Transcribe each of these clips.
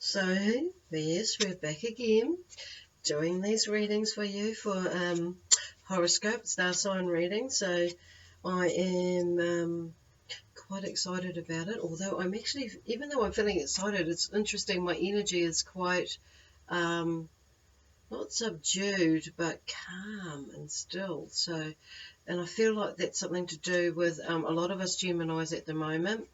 So, yes, we're back again doing these readings for you for horoscope, star sign reading. So, I am quite excited about it. Although I'm actually, even though I'm feeling excited, it's interesting. My energy is quite not subdued, but calm and still. So, and I feel like that's something to do with a lot of us Geminis at the moment.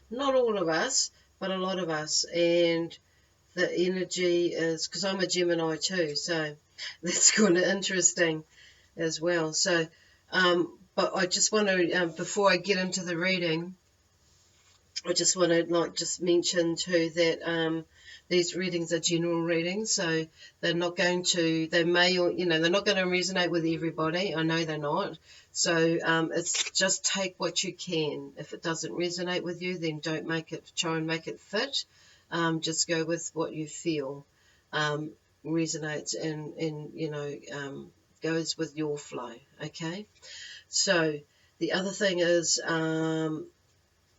Not all of us, but a lot of us. And the energy is, because I'm a Gemini too, so that's kind of interesting as well. So, but I just want to, before I get into the reading, I just want to just mention too that these readings are general readings, so they're not going to, they may, or they're not going to resonate with everybody. I know they're not. So it's just take what you can. If it doesn't resonate with you, then don't try and make it fit. Just go with what you feel resonates and goes with your flow. Okay. So the other thing is.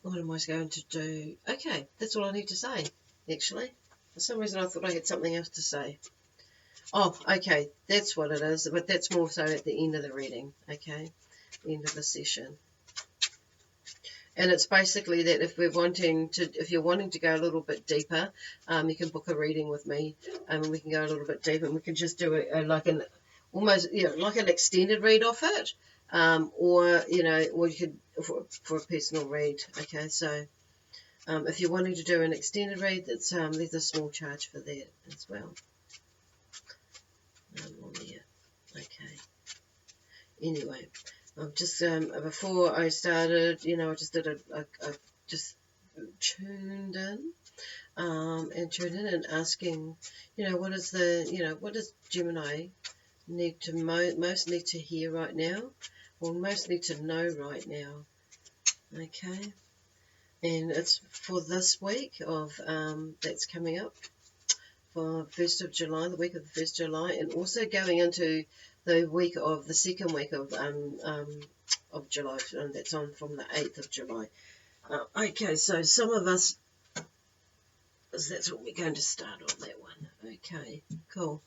What am I going to do? Okay, that's all I need to say, actually. For some reason I thought I had something else to say. Oh, okay, that's what it is, but that's more so at the end of the reading, okay? End of the session. And it's basically that if you're wanting to go a little bit deeper, you can book a reading with me, and we can go a little bit deeper, and we can just do like an extended read off it, or you could for a personal read. Okay, so if you're wanting to do an extended read, there's a small charge for that as well. Okay. Anyway, I've just before I started, I just did just tuned in, and asking, what does Gemini most need to hear right now, or most need to know right now. Okay, and it's for this week of that's coming up for 1st of July, the week of the 1st of July, and also going into the second week of July, and that's on from the 8th of July. Okay, so some of us, that's what we're going to start on, that one. Okay, cool.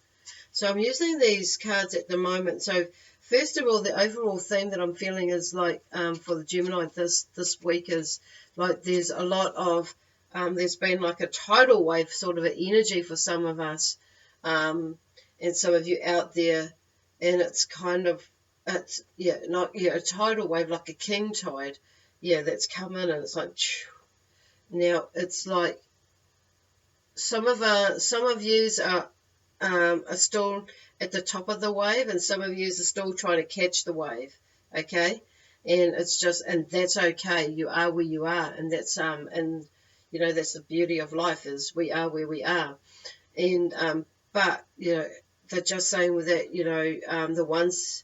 So I'm using these cards at the moment. So first of all, the overall theme that I'm feeling is like for the Gemini this week is like there's a lot of there's been like a tidal wave sort of an energy for some of us, and some of you out there, and it's kind of a tidal wave like a king tide, that's come in, and it's like now it's like some of yous are still at the top of the wave, and some of you are still trying to catch the wave. Okay, and that's okay. You are where you are, and that's that's the beauty of life, is we are where we are. And but they're just saying with that, the ones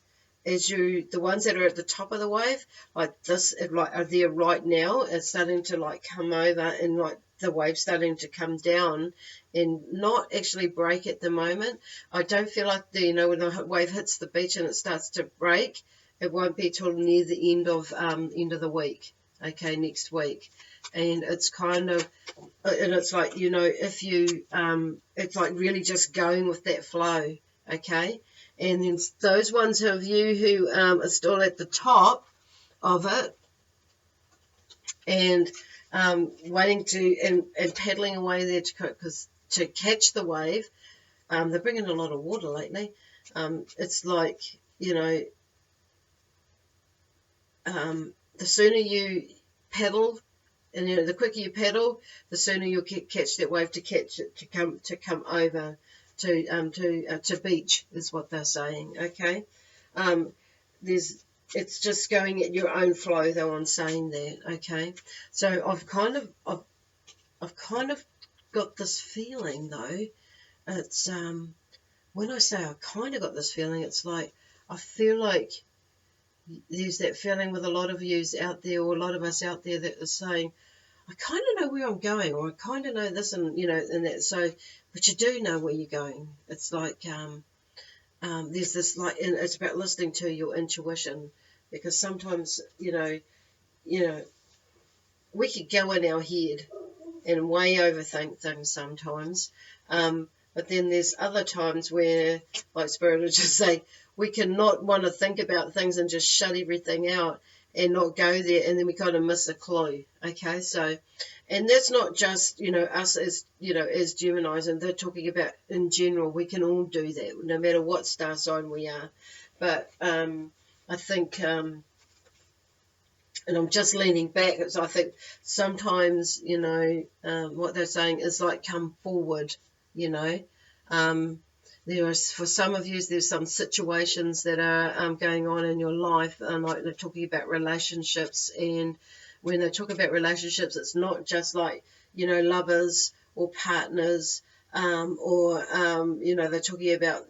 that are at the top of the wave, like this, like are there right now, it's starting to like come over, and like the wave starting to come down and not actually break at the moment. I don't feel like when the wave hits the beach and it starts to break, it won't be till near the end of the week. Okay, next week. And it's kind of, and it's like, if you, it's like really just going with that flow. Okay. And then those ones of you who are still at the top of it, and waiting to and paddling away there to catch the wave. They're bringing a lot of water lately. It's like the sooner you paddle, and the quicker you paddle, the sooner you'll catch that wave to come over to beach, is what they're saying. Okay, it's just going at your own flow, though, I'm saying that. Okay, so I've kind of got this feeling, though. It's when I say I kind of got this feeling, it's like I feel like there's that feeling with a lot of yous out there, or a lot of us out there, that are saying, I kind of know where I'm going, or I kind of know this, and and that. So, but you do know where you're going. It's like there's this, like, and it's about listening to your intuition, because sometimes we could go in our head, and way overthink things sometimes. But then there's other times where, like Spirit will just say, we cannot want to think about things and just shut everything out and not go there, and then we kind of miss a clue. Okay, so, and that's not just, us as, as Geminis, and they're talking about in general, we can all do that, no matter what star sign we are. But I think, and I'm just leaning back, because I think sometimes, what they're saying is like, come forward, you know. There is, for some of you, there's some situations that are going on in your life, like they're talking about relationships, and when they talk about relationships, it's not just like, lovers or partners, or, they're talking about,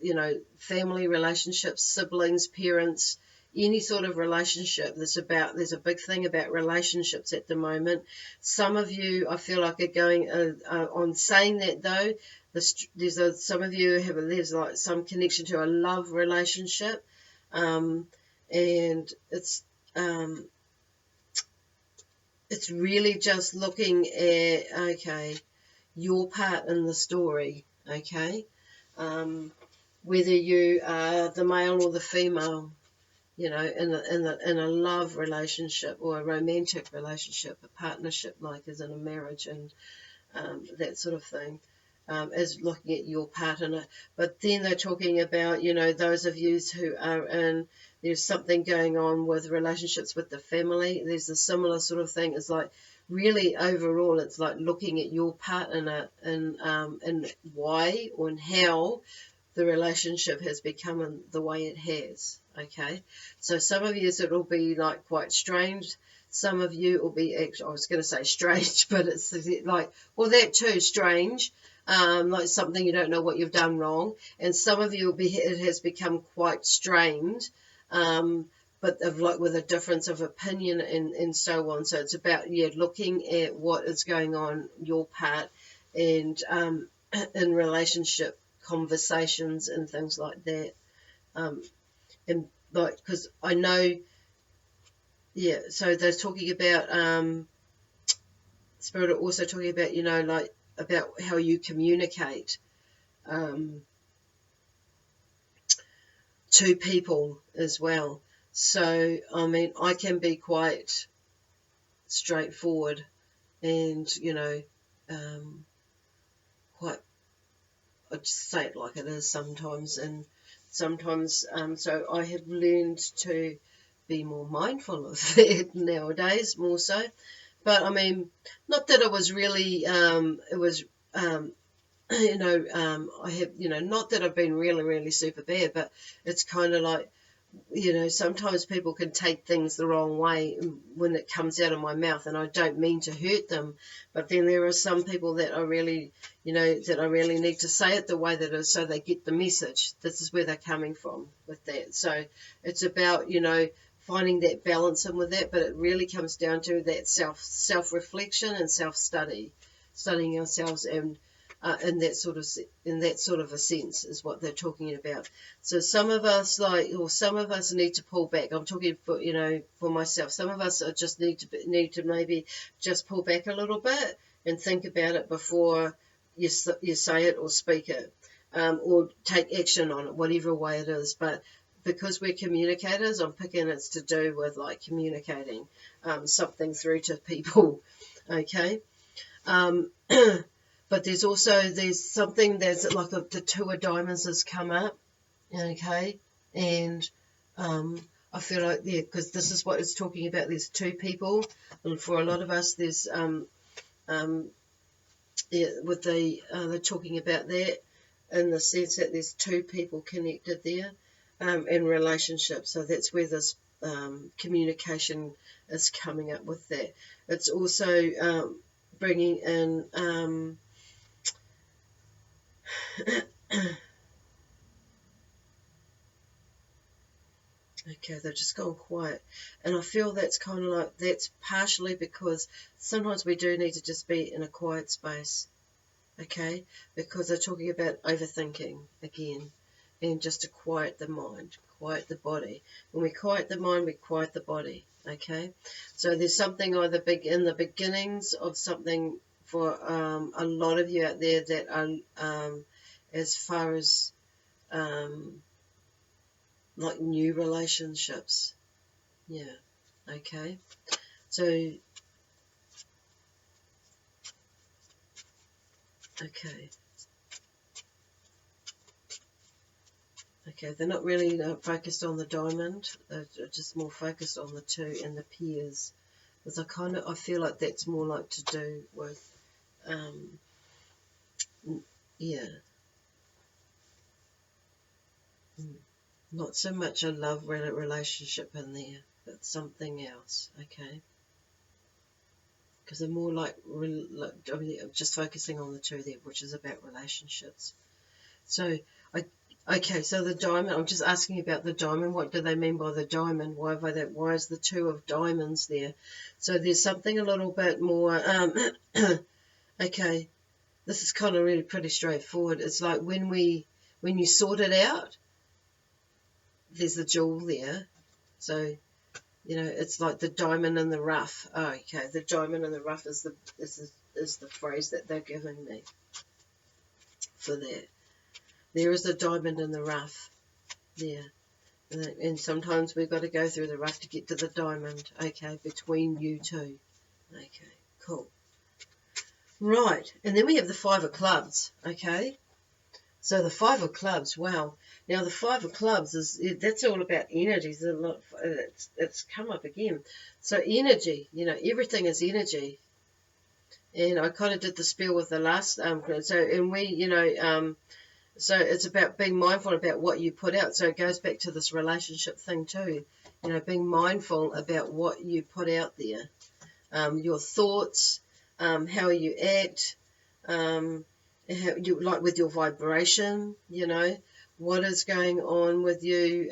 family relationships, siblings, parents, any sort of relationship. There's a big thing about relationships at the moment. Some of you, I feel like, are going on saying that, though. Some of you there's like some connection to a love relationship, and it's really just looking at, okay, your part in the story, okay, whether you are the male or the female, in a love relationship or a romantic relationship, a partnership, like as in a marriage, and that sort of thing, as looking at your part in it. But then they're talking about, those of you who are in, there's something going on with relationships with the family. There's a similar sort of thing. It's like, really overall, it's like looking at your part in it, and why or and how the relationship has become the way it has. Okay, so some of you, it'll be like quite strange. Some of you will be, I was going to say strange, but it's like, well, that too, strange, like something you don't know what you've done wrong. And some of you it has become quite strained, but with a difference of opinion and so on. So it's about, looking at what is going on, your part, and in relationship conversations and things like that. And like, because I know, so they're talking about, Spirit are also talking about, like about how you communicate to people as well. So, I mean, I can be quite straightforward and, quite, I just say it like it is sometimes, and sometimes, so I have learned to be more mindful of that nowadays, more so. But I mean, not that it was really, it was, I have, not that I've been really, really super bad, but it's kind of like, sometimes people can take things the wrong way when it comes out of my mouth, and I don't mean to hurt them, but then there are some people that I really, that I really need to say it the way that it is, so they get the message. This is where they're coming from with that. So it's about, finding that balance in with that, but it really comes down to that self-reflection and self-study, studying ourselves, and in that sort of a sense is what they're talking about. So some of us need to pull back. I'm talking for for myself. Some of us just need to maybe just pull back a little bit and think about it before you say it or speak it, or take action on it, whatever way it is. But because we're communicators, I'm picking it's to do with like communicating something through to people. Okay. But there's something that's like the Two of Diamonds has come up, okay, and I feel like, because this is what it's talking about. There's two people, and for a lot of us, there's they're talking about that in the sense that there's two people connected there, in relationships. So that's where this communication is coming up with that. It's also bringing in. Okay, they've just gone quiet. And I feel that's kind of like, that's partially because sometimes we do need to just be in a quiet space, okay? Because they're talking about overthinking again, and just to quiet the mind, quiet the body. When we quiet the mind, we quiet the body, okay? So there's something either in the beginnings of something for a lot of you out there that are as far as like new relationships. Yeah. Okay. So okay. Okay, they're not really focused on the diamond. They're just more focused on the two and the pairs. Because I feel like that's more like to do with, yeah, not so much a love relationship in there, but something else. Okay, because they're more like I mean, just focusing on the two there, which is about relationships. So okay, so the diamond, I'm just asking about the diamond. What do they mean by the diamond? Why is the two of diamonds there? So there's something a little bit more, okay, this is kind of really pretty straightforward. It's like when you sort it out, there's the jewel there. So, it's like the diamond in the rough. Oh, okay, the diamond in the rough is the phrase that they're giving me for that. There is a diamond in the rough there. And sometimes we've got to go through the rough to get to the diamond, okay, between you two. Okay, cool. Right, and then we have the Five of Clubs, okay? So the Five of Clubs, wow. Now the Five of Clubs, that's all about energy. It's come up again. So energy, everything is energy. And I kind of did the spell with the last, so it's about being mindful about what you put out. So it goes back to this relationship thing too. Being mindful about what you put out there. Your thoughts, how you act, how you, like with your vibration, what is going on with you,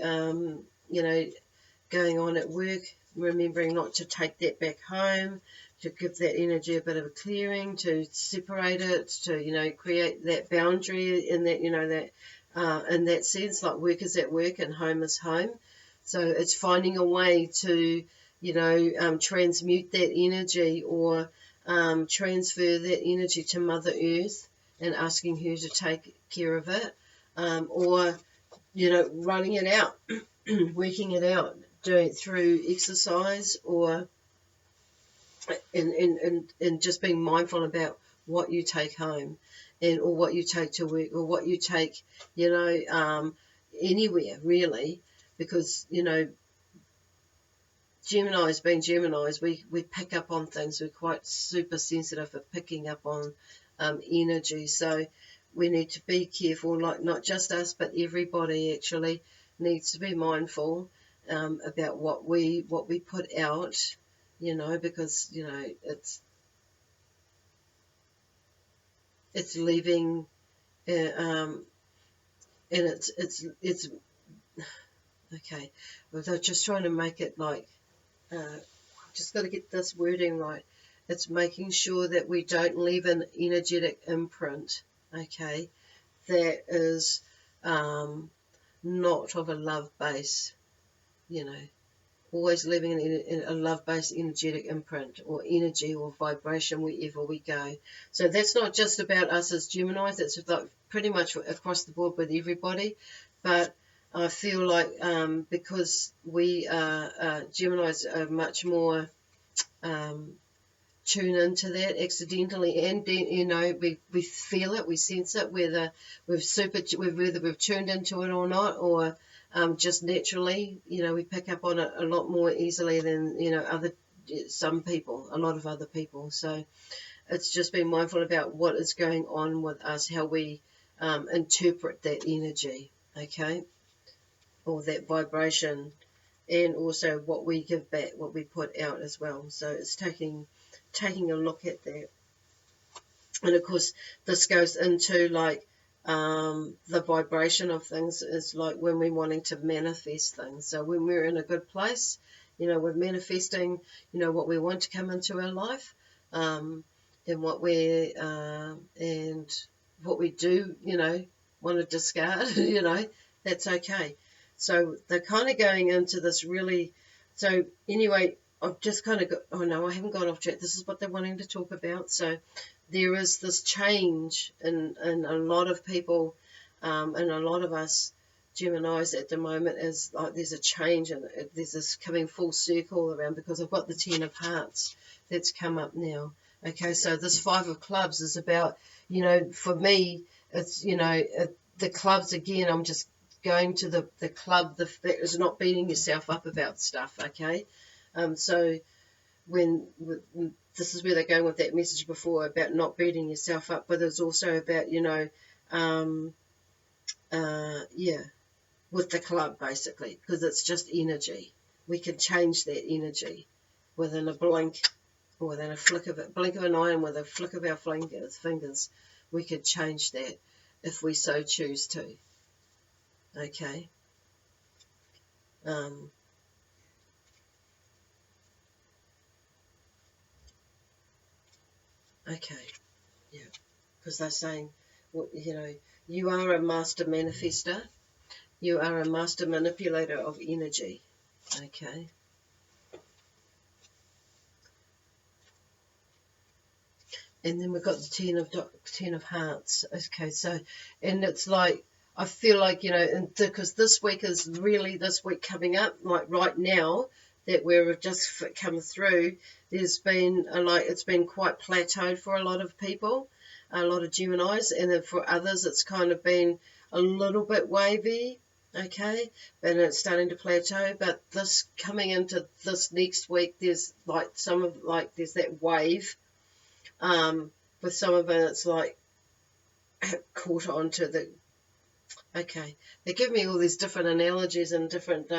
going on at work, remembering not to take that back home, to give that energy a bit of a clearing, to separate it, to, create that boundary in that, in that sense, like work is at work and home is home. So it's finding a way to, transmute that energy or transfer that energy to Mother Earth and asking her to take care of it, or, running it out, working it out, doing it through exercise or and just being mindful about what you take home or what you take to work or what you take, anywhere really, because, Geminis, being Geminis, we pick up on things. We're quite super sensitive at picking up on energy. So we need to be careful, like not just us, but everybody actually needs to be mindful about what we put out, because, it's leaving, and it's okay. They're just trying to make it like, just got to get this wording right. It's making sure that we don't leave an energetic imprint, okay, that is not of a love base, always leaving a love-based energetic imprint or energy or vibration wherever we go. So that's not just about us as Geminis, it's like pretty much across the board with everybody, but I feel like because we Geminis are much more tune into that accidentally, and we feel it, we sense it, whether we've tuned into it or not, or just naturally, we pick up on it a lot more easily than a lot of other people. So it's just being mindful about what is going on with us, how we interpret that energy, okay, or that vibration, and also what we give back, what we put out as well. So it's taking a look at that. And of course this goes into like the vibration of things is like when we're wanting to manifest things. So when we're in a good place, we're manifesting, what we want to come into our life, and what we do, want to discard, that's okay. So they're kind of going into this really, so anyway, I've just kind of got, oh no, I haven't gone off track. This is what they're wanting to talk about. So there is this change in a lot of people, and a lot of us Geminis at the moment, is like there's a change, and there's this coming full circle around, because I've got the Ten of Hearts that's come up now. Okay, so this Five of Clubs is about, for me, it's, the clubs again. I'm just going to the club that is not beating yourself up about stuff. Okay, so when this is where they're going with that message before about not beating yourself up, but it's also about, yeah, with the club basically, because it's just energy. We can change that energy within a blink, or within a blink of an eye, and with a flick of our fingers, we could change that if we so choose to. Okay. Okay. Yeah. Because they're saying, you are a master manifester. You are a master manipulator of energy. Okay. And then we've got the Ten of Hearts. Okay, so, and it's like, I feel like, because this week is really this week coming up, like right now, that we've just come through, there's been, it's been quite plateaued for a lot of people, a lot of Geminis, and then for others it's kind of been a little bit wavy, okay, and it's starting to plateau. But this coming into this next week, there's like there's that wave. With some of it, it's like caught on to the. Okay, they give me all these different analogies and different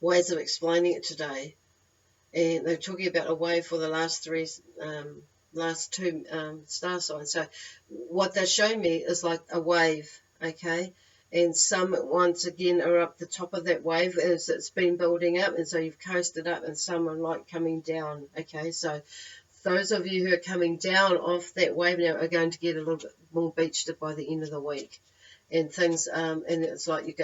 ways of explaining it today, and they're talking about a wave for the last two star signs. So what they're showing me is like a wave, okay, and some once again are up the top of that wave as it's been building up, and so you've coasted up, and some are like coming down. Okay, so those of you who are coming down off that wave now are going to get a little bit more beached by the end of the week, and things, and it's like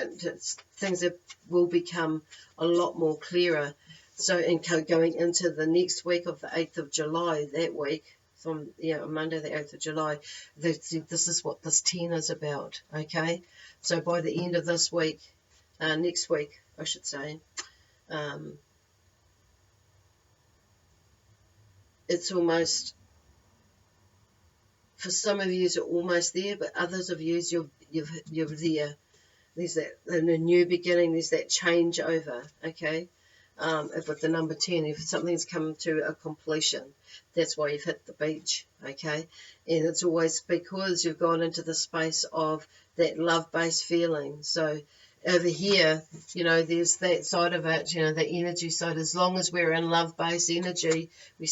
things will become a lot more clearer. So, and going into the next week of the 8th of July, that week, from Monday the 8th of July, this is what this 10 is about. Okay, so by the end of this week, next week, I should say. It's almost, for some of you, you're almost there, but others of you, you're there. There's that, in a new beginning, there's that changeover, okay? With the number 10, if something's come to a completion, that's why you've hit the beach, okay? And it's always because you've gone into the space of that love-based feeling. So over here, there's that side of it, the energy side. As long as we're in love-based energy, we'll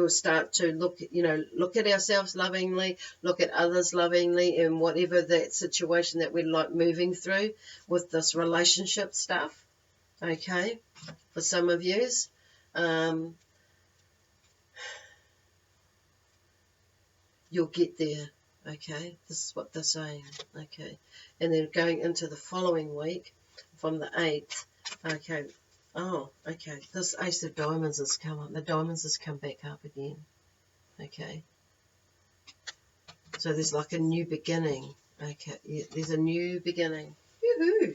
start to look at ourselves lovingly, look at others lovingly, and whatever that situation that we're like moving through with this relationship stuff, okay? For some of yous, you'll get there, okay? This is what they're saying, okay? And then going into the following week, from the 8th, okay, oh, okay, this Ace of Diamonds has come up. The Diamonds has come back up again, okay? So there's like a new beginning, okay? Yeah, there's a new beginning. Yoo-hoo!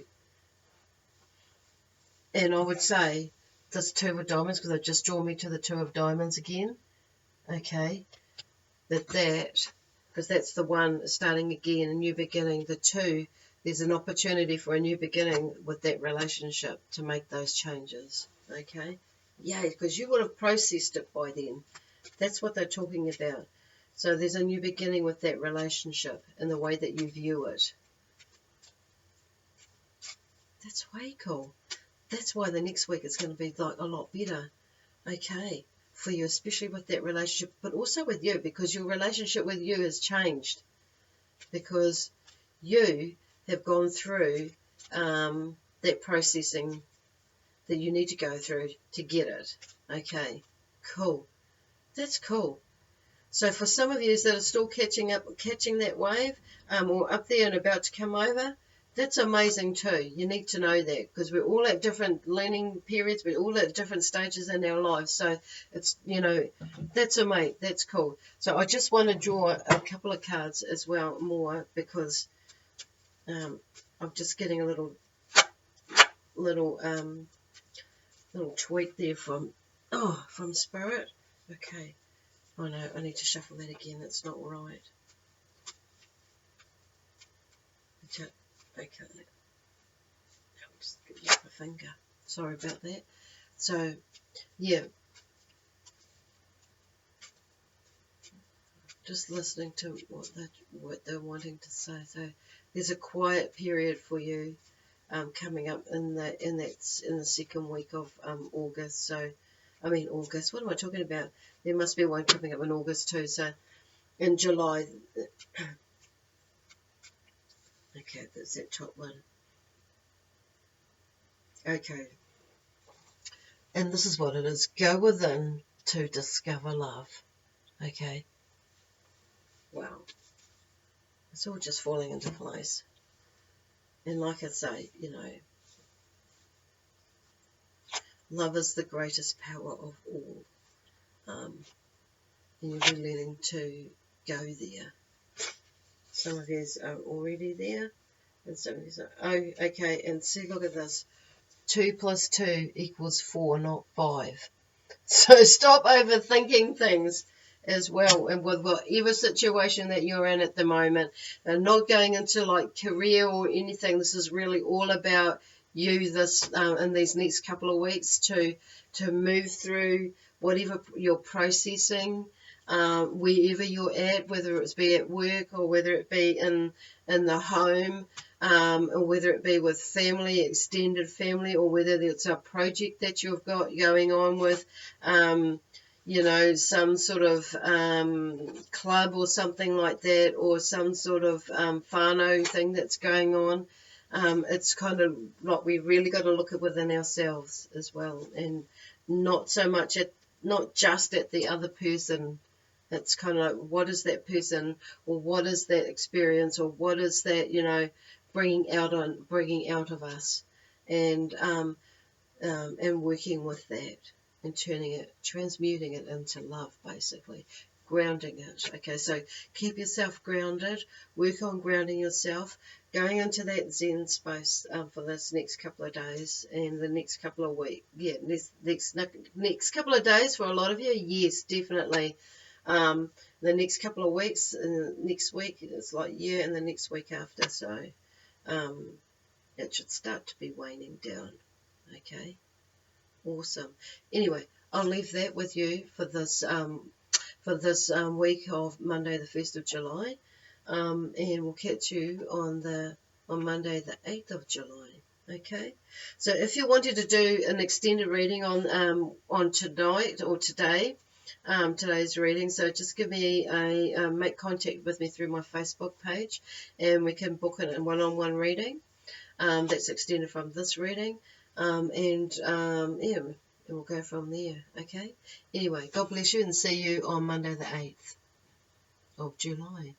And I would say this Two of Diamonds, because they've just drawn me to the Two of Diamonds again, okay? Because that's the one starting again, a new beginning. The two, there's an opportunity for a new beginning with that relationship to make those changes, okay? Yeah, because you would have processed it by then. That's what they're talking about. So there's a new beginning with that relationship and the way that you view it. That's way cool. That's why the next week it's going to be like a lot better, okay, for you, especially with that relationship, but also with you, because your relationship with you has changed, because you have gone through that processing that you need to go through to get it. Okay, cool. That's cool. So for some of you that are still catching that wave, or up there and about to come over, That's amazing too. You need to know that because we're all at different learning periods. We're all at different stages in our lives. So it's, that's amazing. That's cool. So I just want to draw a couple of cards as well more because I'm just getting a little tweak there from Spirit. Okay. Oh no, I need to shuffle that again. That's not right. Okay. I'll just use my finger. Sorry about that. So, yeah. Just listening to what they're wanting to say. So there's a quiet period for you coming up in the second week of August. So August. What am I talking about? There must be one coming up in August too. So in July. Okay, that's that top one. Okay. And this is what it is. Go within to discover love. Okay. Wow. It's all just falling into place. And like I say, love is the greatest power of all. And you'll be learning to go there. Some of you are already there. And some of you are, okay. And see, look at this. 2 + 2 = 4, not 5. So stop overthinking things as well, and with whatever situation that you're in at the moment, and not going into like career or anything. This is really all about you this in these next couple of weeks to move through whatever you're processing, wherever you're at, whether it's be at work or whether it be in the home, or whether it be with family, extended family, or whether it's a project that you've got going on with, some sort of club or something like that, or some sort of whānau thing that's going on. It's kind of like we really got to look at within ourselves as well, and not so much not just at the other person. It's kind of like, what is that person, or what is that experience, or what is that, bringing out of us, and working with that, and transmuting it into love, basically, grounding it. Okay, so keep yourself grounded, work on grounding yourself, going into that Zen space for this next couple of days and the next couple of weeks. Yeah, next couple of days for a lot of you, yes, definitely. The next couple of weeks, next week, it's like, and the next week after, so it should start to be waning down. Okay, awesome. Anyway, I'll leave that with you for this week of Monday the 1st of July, and we'll catch you on Monday the 8th of July. Okay, so if you wanted to do an extended reading on tonight or today, today's reading, so just give me make contact with me through my Facebook page, and we can book it in one-on-one reading that's extended from this reading, and we'll go from there. Okay, anyway, God bless you, and see you on Monday the 8th of July.